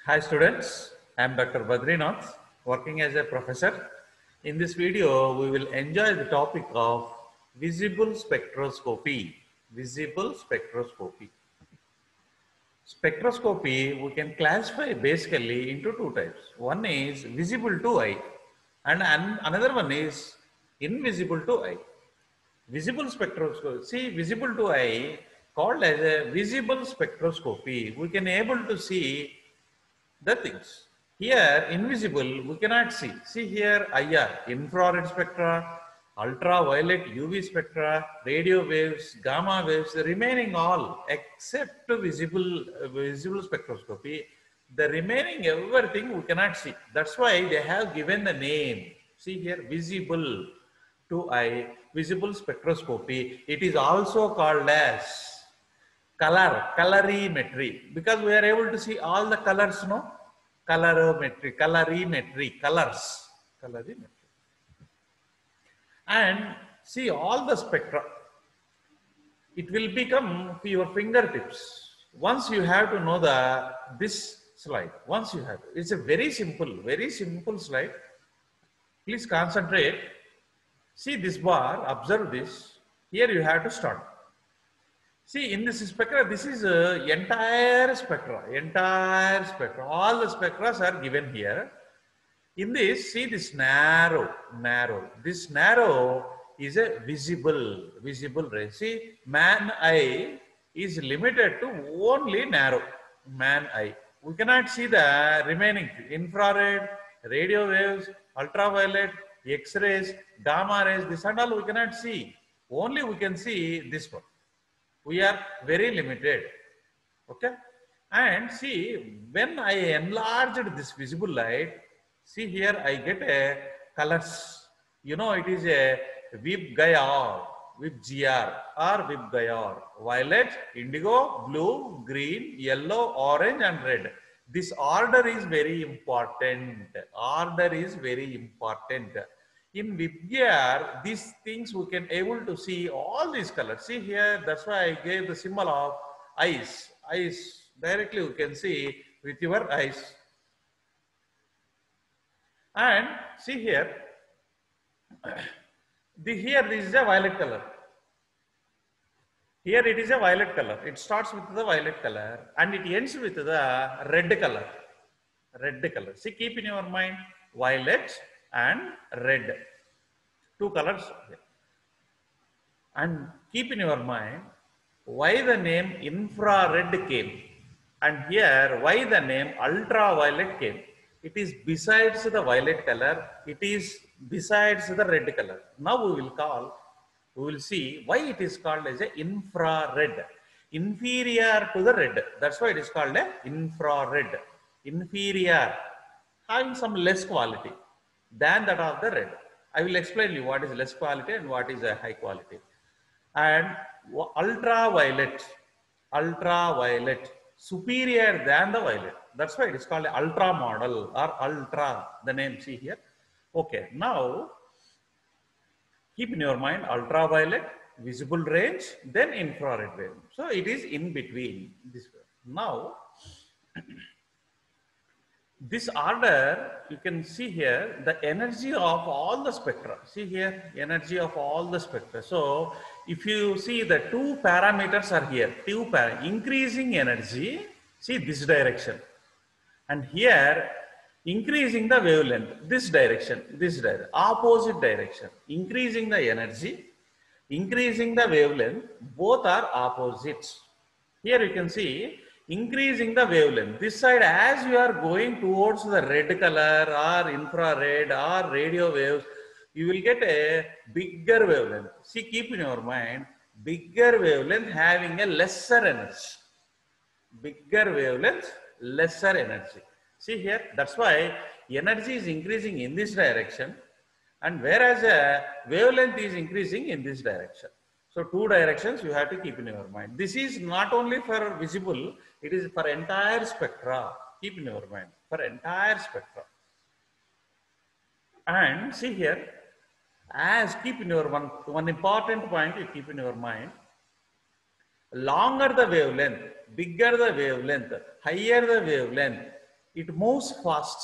Hi students, I am Dr. Badrinath, working as a professor. In this video, we will enjoy the topic of visible spectroscopy. Visible spectroscopy. Spectroscopy, we can classify basically into two types. One is visible to eye and another one is invisible to eye. Visible spectroscopy, see visible to eye called as a visible spectroscopy. We can able to see the things. Here, invisible, we cannot see. See here, IR, infrared spectra, ultraviolet UV spectra, radio waves, gamma waves, the remaining all except visible spectroscopy, the remaining everything we cannot see. That's why they have given the name. See here, visible to eye, visible spectroscopy. It is also called as colorimetry, because we are able to see all the colors, no? Colorimetry, colorimetry. And see all the spectra. It will become to your fingertips. Once you have to know this slide, once you have, it's a very simple slide. Please concentrate. See this bar, observe this. Here you have to start. See, in this spectra, this is entire spectra. All the spectra are given here. In this, see this narrow. This narrow is a visible ray. See, man eye is limited to only narrow. Man eye. We cannot see the remaining infrared, radio waves, ultraviolet, X-rays, gamma rays. This and all we cannot see. Only we can see this one. We are very limited, okay? And see, when I enlarged this visible light, see here I get a colors. You know, it is a VIBGYOR, VIBGR or VIBGYOR. Violet, indigo, blue, green, yellow, orange and red. This order is very important. In VIBGYOR, these things we can able to see all these colors. See here, that's why I gave the symbol of eyes. Eyes, directly you can see with your eyes. And see here, here this is a violet color. Here it is a violet color. It starts with the violet color and it ends with the red color. See, keep in your mind, violet and red, two colors. And keep in your mind why the name infrared came, and here why the name ultraviolet came. It is besides the violet color, it is besides the red color. Now we will see why it is called as a infrared, inferior to the red. That's why it is called a infrared, inferior, having some less quality than that of the red. I will explain you what is less quality and what is a high quality. And ultraviolet, superior than the violet. That's why it is called ultra model or ultra, the name see here. Okay, now keep in your mind ultraviolet, visible range, then infrared range. So it is in between this way. Now, this order, you can see here the energy of all the spectra. See here, energy of all the spectra. So if you see the two parameters are here, increasing energy, see this direction. And here, increasing the wavelength, this direction, opposite direction. Increasing the energy, increasing the wavelength, both are opposites. Here you can see, increasing the wavelength. This side, as you are going towards the red color or infrared or radio waves, you will get a bigger wavelength. See, keep in your mind, bigger wavelength having a lesser energy. Bigger wavelength, lesser energy. See here, that's why energy is increasing in this direction, and whereas a wavelength is increasing in this direction. So two directions you have to keep in your mind. This is not only for visible, it is for entire spectra. Keep in your mind, for entire spectra. And see here, as keep in your one important point you keep in your mind, longer the wavelength, bigger the wavelength, higher the wavelength, it moves fast.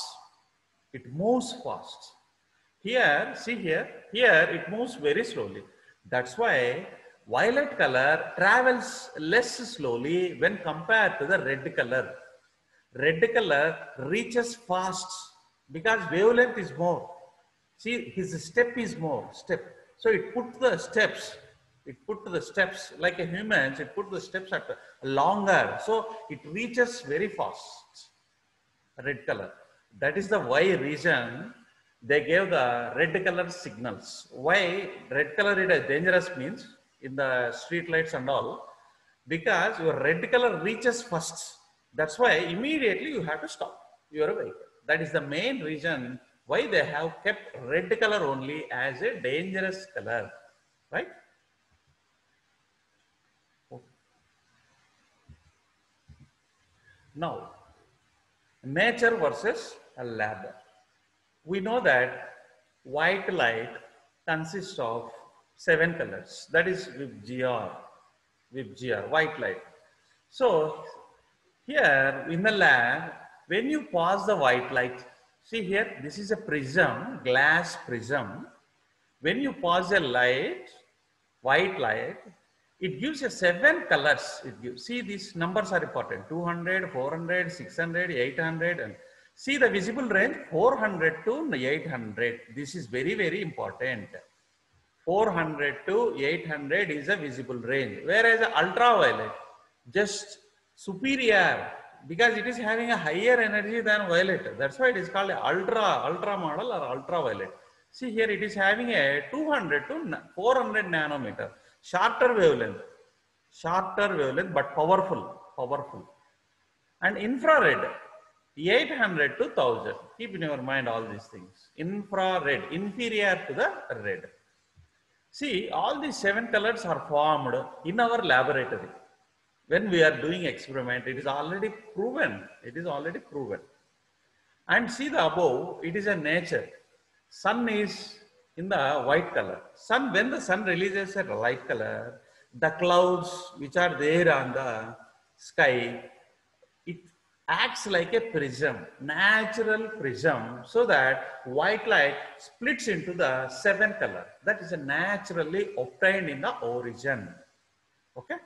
It moves fast. Here, see here, here it moves very slowly. That's why violet color travels less slowly when compared to the red color. Red color reaches fast because wavelength is more. See, his step is more, step. So it put the steps, like a human, it put the steps at longer. So it reaches very fast, red color. That is the why reason they gave the red color signals. Why red color is dangerous means in the street lights and all, because your red color reaches first. That's why immediately you have to stop your vehicle. That is the main reason why they have kept red color only as a dangerous color, right? Now, nature versus a lab. We know that white light consists of 7 colors. That is with GR, white light. So here in the lab, when you pass the white light, see here, this is a prism, glass prism. When you pass a light, white light, it gives you 7 colors. It gives, see, these numbers are important, 200, 400, 600, 800. And see the visible range, 400 to 800. This is very, very important. 400 to 800 is a visible range. Whereas ultraviolet, just superior, because it is having a higher energy than violet. That's why it is called ultra model or ultraviolet. See here, it is having a 200 to 400 nanometer, shorter wavelength, but powerful. And infrared, 800 to 1000. Keep in your mind all these things. Infrared, inferior to the red. See, all these 7 colors are formed in our laboratory. When we are doing experiment, it is already proven. And see the above, it is a nature. Sun is in the white color. Sun, when the sun releases a light color, the clouds which are there on the sky, it acts like a prism, natural prism, so that white light splits into the 7 color. That is naturally obtained in the origin. Okay?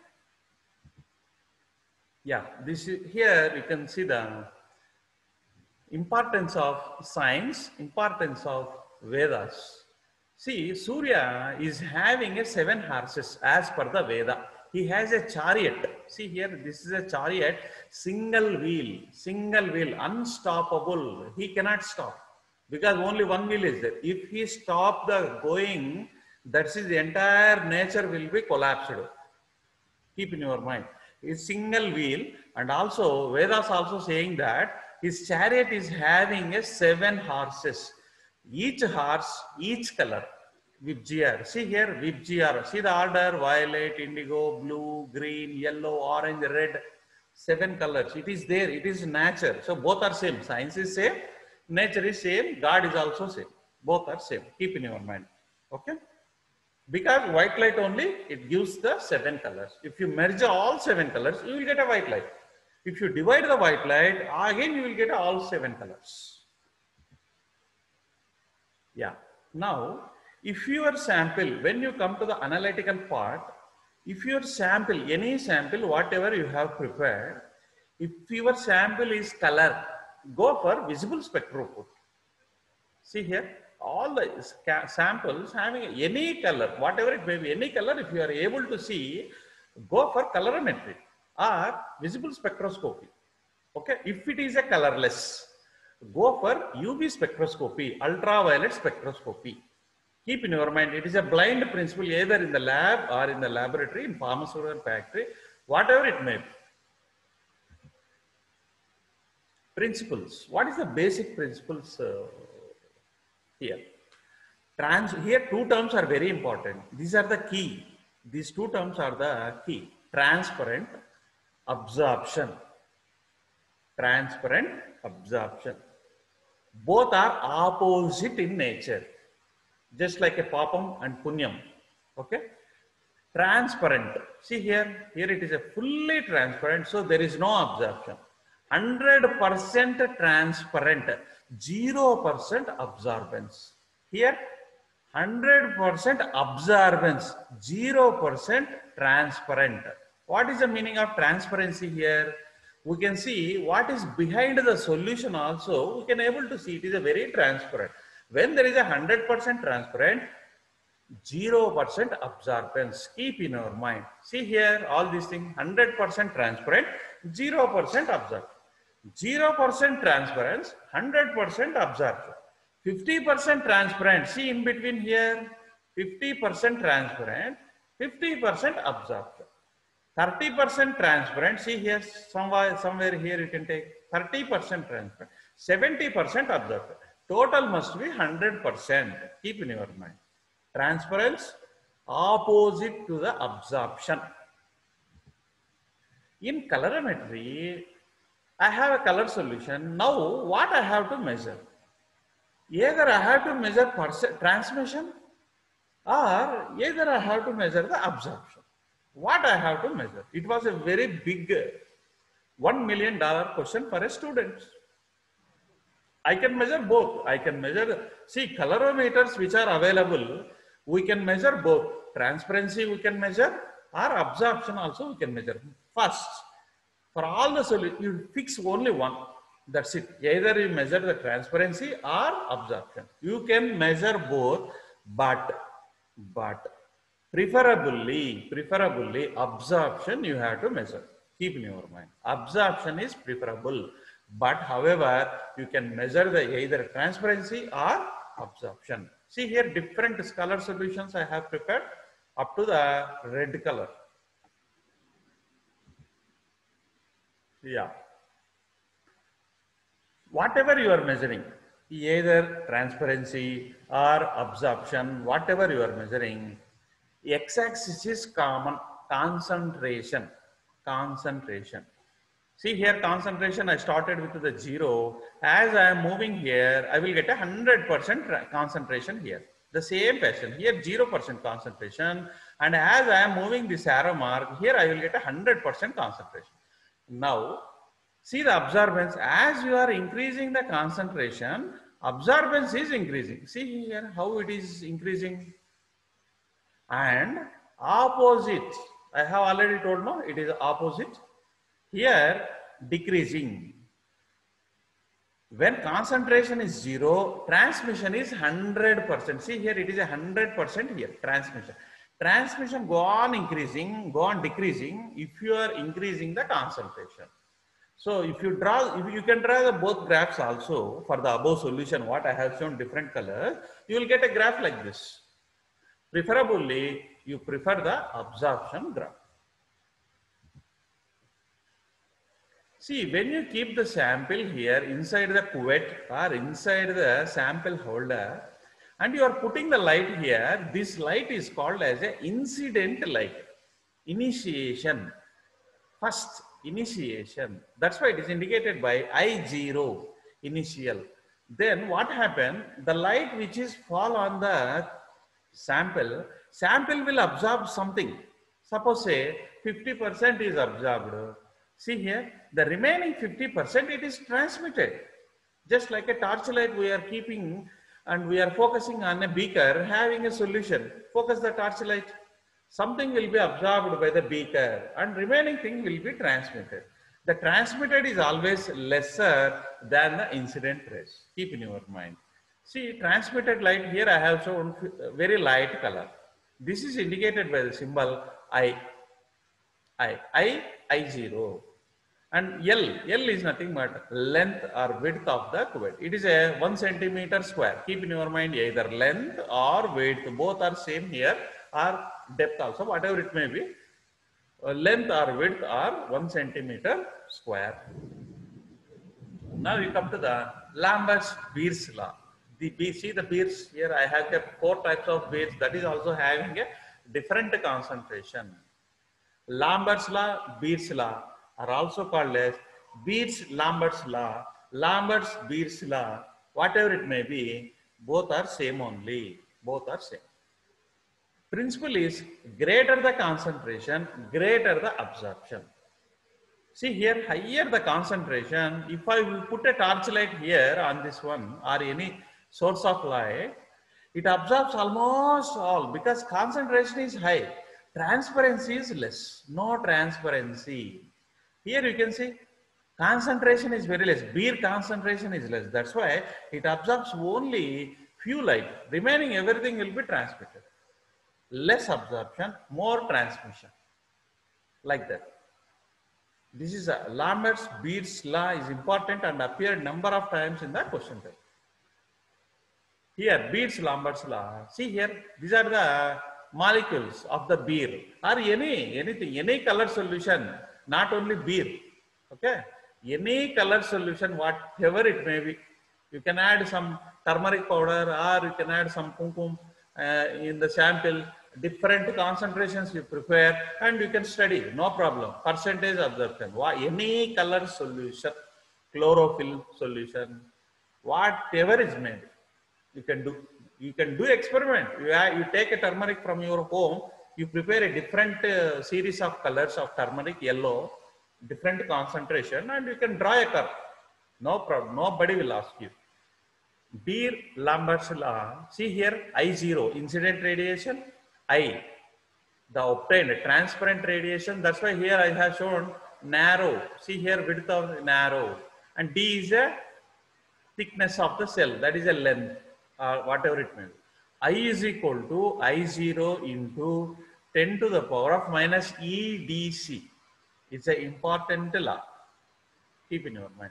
Yeah, this is, here you can see the importance of science, importance of Vedas. See, Surya is having a 7 horses as per the Veda. He has a chariot. See here, this is a chariot, single wheel, unstoppable. He cannot stop because only one wheel is there. If he stop the going, that is the entire nature will be collapsed. Keep in your mind. It's single wheel, and also Vedas also saying that his chariot is having a 7 horses. Each horse, each color with GR. See here with GR. See the order: violet, indigo, blue, green, yellow, orange, red. 7 colors. It is there. It is nature. So both are same. Science is same. Nature is same. God is also same. Both are same. Keep in your mind. Okay. Because white light only, it gives the 7 colors. If you merge all 7 colors, you will get a white light. If you divide the white light, again you will get all 7 colors. Yeah. Now, if your sample, when you come to the analytical part, if your sample, any sample, whatever you have prepared, if your sample is color, go for visible spectrophoto. See here, all the samples having any color, whatever it may be, any color, if you are able to see, go for colorimetry or visible spectroscopy. Okay, if it is a colorless, go for UV spectroscopy, ultraviolet spectroscopy. Keep in your mind, it is a blind principle either in the lab or in the laboratory, in pharmaceutical factory, whatever it may be. Principles. What is the basic principles here? Here 2 terms are very important. These are the key. These 2 terms are the key. Transparent, absorption. Transparent, absorption. Both are opposite in nature. Just like a papam and punyam. Okay. Transparent. See here it is a fully transparent, so there is no absorption. 100% transparent, 0% absorbance. Here, 100% absorbance, 0% transparent. What is the meaning of transparency here? We can see what is behind the solution also. We can able to see it is a very transparent. When there is a 100% transparent, 0% absorbance. Keep in our mind. See here, all these things, 100% transparent, 0% absorption. 0% transparency, 100% absorption. 50% transparent, see in between here, 50% transparent, 50% absorption. 30% transparent, see here, somewhere here you can take 30% transparent, 70% absorption. Total must be 100%. Keep in your mind. Transparency opposite to the absorption. In colorimetry, I have a color solution. Now, what I have to measure? Either I have to measure transmission or either I have to measure the absorption. What I have to measure? It was a very big $1 million question for a student. I can measure both. I can measure, see, colorimeters which are available, we can measure both. Transparency we can measure or absorption also we can measure. First, for all the solutions, you fix only one. That's it. Either you measure the transparency or absorption. You can measure both, but preferably absorption you have to measure. Keep in your mind. Absorption is preferable. But however, you can measure the either transparency or absorption. See here, different color solutions I have prepared up to the red color. Yeah. Whatever you are measuring, either transparency or absorption, whatever you are measuring, x-axis is common, concentration. See here, concentration, I started with the 0. As I am moving here, I will get a 100% concentration here. The same fashion, here 0% concentration. And as I am moving this arrow mark, here I will get a 100% concentration. Now, see the absorbance. As you are increasing the concentration, absorbance is increasing. See here how it is increasing. And opposite, I have already told, no, it is opposite. Here, decreasing. When concentration is 0, transmission is 100%. See here, it is 100% here, transmission. Transmission go on increasing, go on decreasing if you are increasing the concentration. So if you can draw the both graphs also for the above solution, what I have shown different colors, you will get a graph like this. Preferably, you prefer the absorption graph. See, when you keep the sample here inside the cuvette or inside the sample holder, and you are putting the light here, this light is called as an incident light. Initiation. First, initiation. That's why it is indicated by I0, initial. Then what happened? The light which is fall on the sample will absorb something. Suppose say 50% is absorbed. See here, the remaining 50% it is transmitted. Just like a torchlight we are keeping and we are focusing on a beaker having a solution. Focus the torchlight. Something will be absorbed by the beaker and remaining thing will be transmitted. The transmitted is always lesser than the incident rays. Keep in your mind. See, transmitted light here I have shown very light color. This is indicated by the symbol I0. And L is nothing but length or width of the cuvette. It is a 1 centimeter square. Keep in your mind either length or width, both are same here, or depth also, whatever it may be. Length or width are 1 centimeter square. Now we come to the Lambert's-Beers law. See the beers here, I have kept 4 types of beers that is also having a different concentration. Lambert's law, Beers law are also called as Beers-Lambert's law, Lambert's-Beers law, whatever it may be, both are same only, both are same. Principle is greater the concentration, greater the absorption. See here, higher the concentration, if I will put a torchlight here on this one or any source of light, it absorbs almost all because concentration is high. Transparency is less, no transparency. Here you can see concentration is very less, beer concentration is less. That's why it absorbs only few light. Remaining everything will be transmitted. Less absorption, more transmission. Like that. This is Lambert's Beer's law is important and appeared number of times in the question paper. Here, Beer's Lambert's law. See here, these are the molecules of the beer or anything, any color solution, not only beer. Okay, any color solution, whatever it may be. You can add some turmeric powder or you can add some kumkum in the sample. Different concentrations you prepare and you can study, no problem. Percentage absorption, any color solution, chlorophyll solution, whatever is made, you can do. You can do experiment. You take a turmeric from your home, you prepare a different series of colors of turmeric, yellow, different concentration, and you can draw a curve. No problem, nobody will ask you. Beer-Lambert's law, see here, I0, incident radiation, I, the obtained transparent radiation. That's why here I have shown narrow. See here, width of narrow. And D is a thickness of the cell. That is a length, whatever it may be. I is equal to I0 into 10 to the power of minus EDC. It's an important law. Keep in your mind.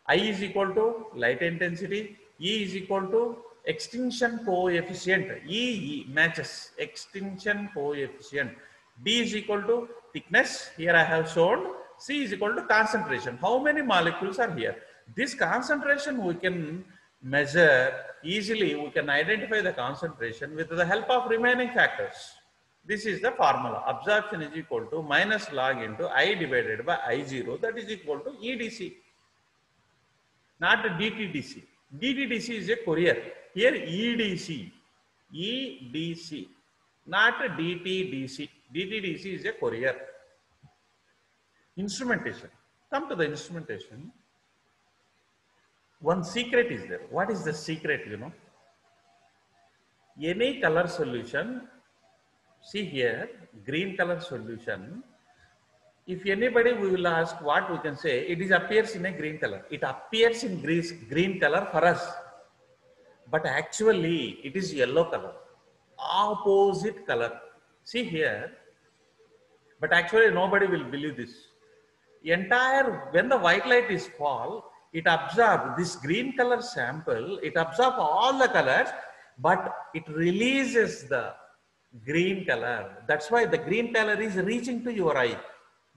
I is equal to light intensity. E is equal to extinction coefficient. E matches extinction coefficient. D is equal to thickness. Here I have shown. C is equal to concentration. How many molecules are here? This concentration we can measure easily. We can identify the concentration with the help of remaining factors. This is the formula. Absorption is equal to minus log into I divided by I0. That is equal to EDC. Not DTDC. DTDC is a courier. Here EDC, not DTDC. DTDC is a courier. Instrumentation. Come to the instrumentation. One secret is there. What is the secret, you know? Any color solution, see here, green color solution. If anybody we will ask what we can say, it appears in a green color. It appears in green color for us. But actually, it is yellow color, opposite color. See here, but actually nobody will believe this. When the white light is fall, it absorbs this green color sample, it absorbs all the colors, but it releases the green color. That's why the green color is reaching to your eye.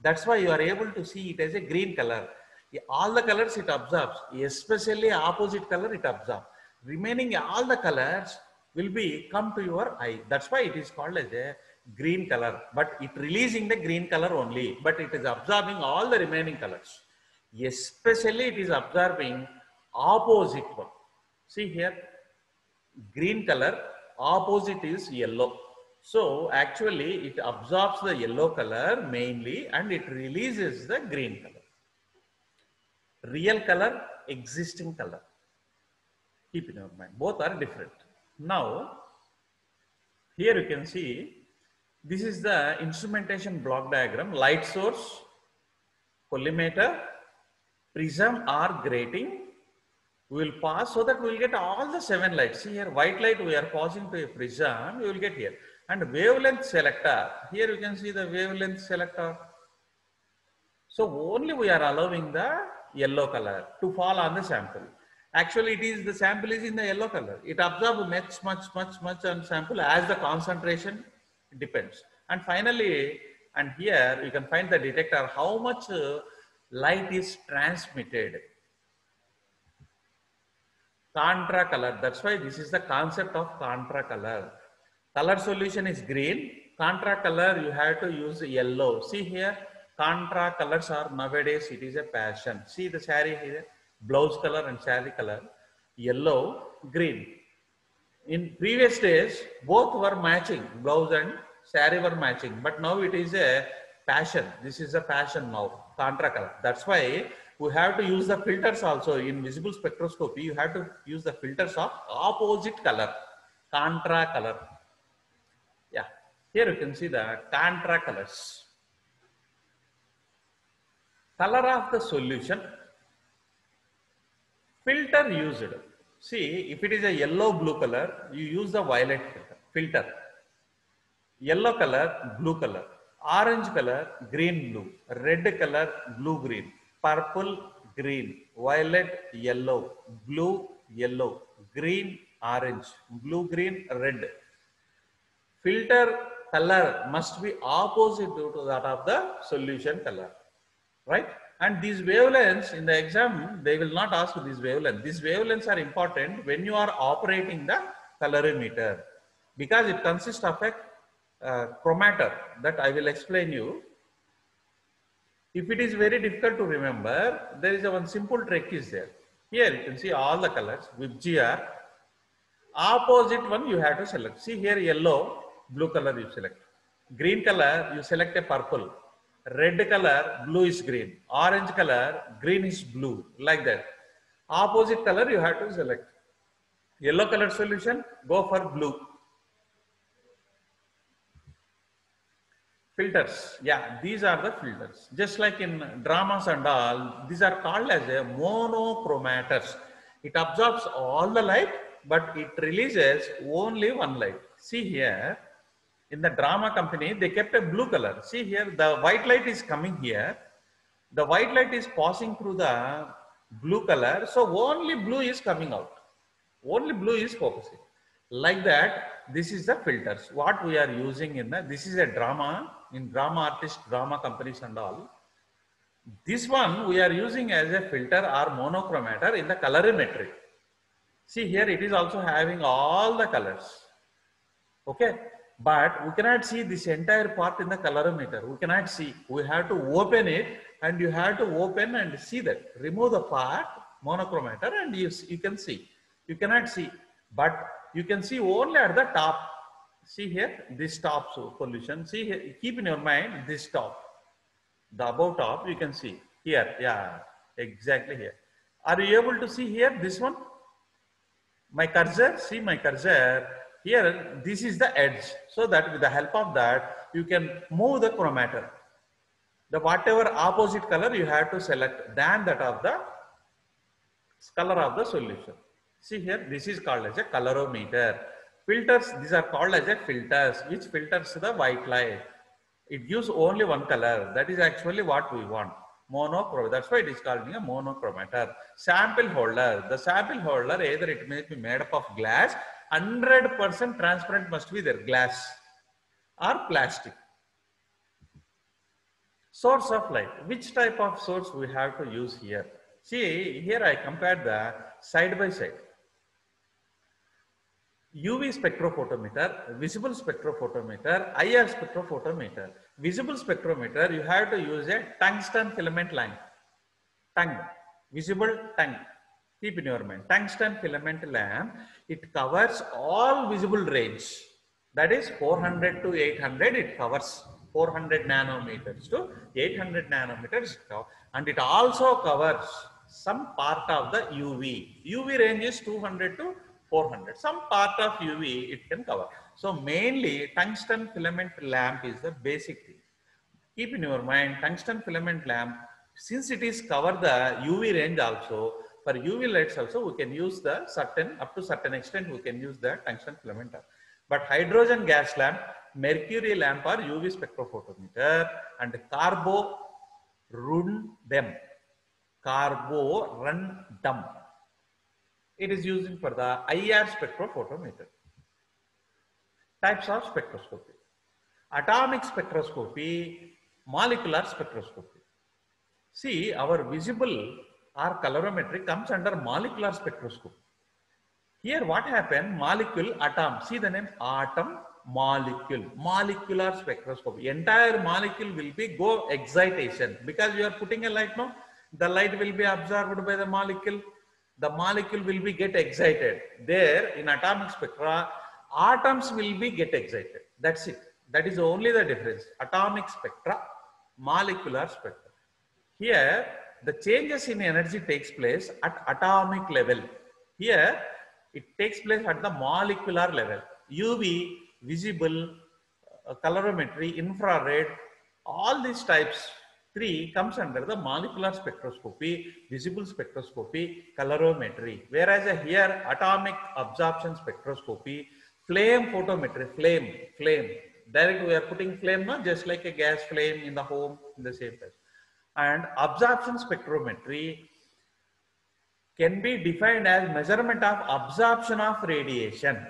That's why you are able to see it as a green color. All the colors it absorbs, especially opposite color it absorbs. Remaining all the colors will come to your eye. That's why it is called as a green color. But it releasing the green color only. But it is absorbing all the remaining colors. Especially it is absorbing opposite one. See here, green color, opposite is yellow. So actually it absorbs the yellow color mainly and it releases the green color. Real color, existing color. Keep in your mind, both are different. Now, here you can see, this is the instrumentation block diagram, light source, collimator, prism or grating. We will pass so that we will get all the 7 lights. See here, white light we are passing to a prism, we will get here. And wavelength selector, here you can see the wavelength selector. So only we are allowing the yellow color to fall on the sample. Actually, the sample is in the yellow color. It absorbs much on sample as the concentration depends. And finally, and here you can find the detector, how much light is transmitted. Contra color, that's why this is the concept of contra color. Color solution is green, contra color you have to use yellow. See here, contra colors are nowadays, it is a passion. See the saree here, blouse color and saree color, yellow, green. In previous days, both were matching, blouse and saree were matching, but now it is a passion. This is a passion now. contra color. That's why we have to use the filters also in visible spectroscopy. You have to use the filters of opposite color, contra color. Yeah, here you can see the contra colors. Color of the solution. Filter used. See, if it is a yellow blue color, you use the violet filter. Yellow color, blue color. Orange color, green blue. Red color, blue green. Purple, green. Violet, yellow. Blue, yellow. Green, orange. Blue, green, red. Filter color must be opposite to that of the solution color, right? And these wavelengths in the exam, they will not ask these wavelengths. These wavelengths are important when you are operating the colorimeter, because it consists of a chromator that I will explain you. If it is very difficult to remember, there is one simple trick is there. Here you can see all the colors with GR. Opposite one you have to select. See here yellow, blue color you select. Green color you select a purple. Red color, blue is green. Orange color, green is blue. Like that. Opposite color you have to select. Yellow color solution, go for blue. Filters. Yeah, these are the filters. Just like in dramas and all, these are called as a monochromators. It absorbs all the light, but it releases only one light. See here, in the drama company, they kept a blue color. See here, the white light is coming here. The white light is passing through the blue color. So only blue is coming out. Only blue is focusing. Like that, this is the filters. What we are using in the, this is a drama, in drama artist, drama companies and all. This one we are using as a filter or monochromator in the colorimetry. See here, it is also having all the colors. Okay. But we cannot see this entire part in the colorimeter. We cannot see. We have to open it, and you have to open and see that. Remove the part, monochromator, and you can see. You cannot see, but you can see only at the top. See here, this top solution. See here, keep in your mind this top. The above top, you can see. Here, yeah, exactly here. Are you able to see here, this one? My cursor, see my cursor. Here, this is the edge, so that with the help of that, you can move the chromator. The whatever opposite color you have to select than that of the color of the solution. See here, this is called as a colorimeter. Filters, these are called as a filters, which filters the white light. It gives only one color. That is actually what we want. Monochromator. That's why it is called a monochromator. Sample holder. The sample holder, either it may be made up of glass, 100% transparent must be there, glass or plastic. Source of light. Which type of source we have to use here? See, here I compared the side by side. UV spectrophotometer, visible spectrophotometer, IR spectrophotometer. Visible spectrometer, you have to use a tungsten filament lamp. Tongue. Visible tongue. Keep in your mind. Tungsten filament lamp, it covers all visible range. That is 400 to 800, it covers 400 nanometers to 800 nanometers. And it also covers some part of the UV. UV range is 200 to 400. Some part of UV it can cover. So mainly tungsten filament lamp is the basic thing. Keep in your mind, tungsten filament lamp, since it is cover the UV range also, for UV lights also we can use the certain, up to certain extent we can use the tungsten filament lamp. But hydrogen gas lamp, mercury lamp or UV spectrophotometer and carborundum. Carborundum. It is using for the IR spectrophotometer. Types of spectroscopy. Atomic spectroscopy, molecular spectroscopy. See, our visible or colorimetry comes under molecular spectroscopy. Here what happened? Molecule, atom. See the name atom, molecule. Molecular spectroscopy. Entire molecule will be go excitation. Because you are putting a light now, the light will be absorbed by the molecule. The molecule will be get excited. There in atomic spectra, atoms will be get excited. That's it. That is only the difference. Atomic spectra, molecular spectra. Here, the changes in energy takes place at atomic level. Here, it takes place at the molecular level. UV, visible, colorimetry, infrared, all these types, three comes under the molecular spectroscopy, visible spectroscopy, colorimetry. Whereas here, atomic absorption spectroscopy, flame photometry, flame. Direct we are putting flame, no? Just like a gas flame in the home, in the same place. And absorption spectrometry can be defined as measurement of absorption of radiation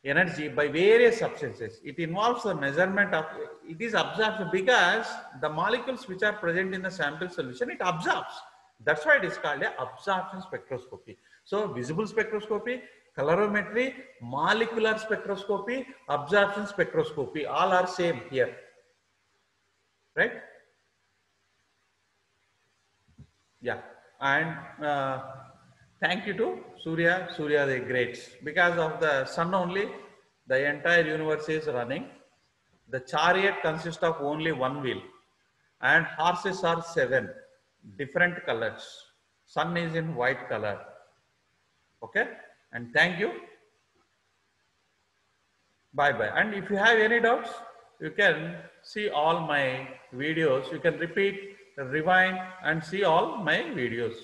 energy by various substances. It involves the measurement of, it is absorption because the molecules which are present in the sample solution, it absorbs. That's why it is called a absorption spectroscopy. So visible spectroscopy, colorimetry, molecular spectroscopy, absorption spectroscopy, all are same here, right? Yeah, and thank you to Surya the Great. Because of the sun only, the entire universe is running. The chariot consists of only one wheel, and horses are 7, different colors. Sun is in white color. Okay, and thank you. Bye bye. And if you have any doubts, you can see all my videos. You can repeat, rewind, and see all my videos.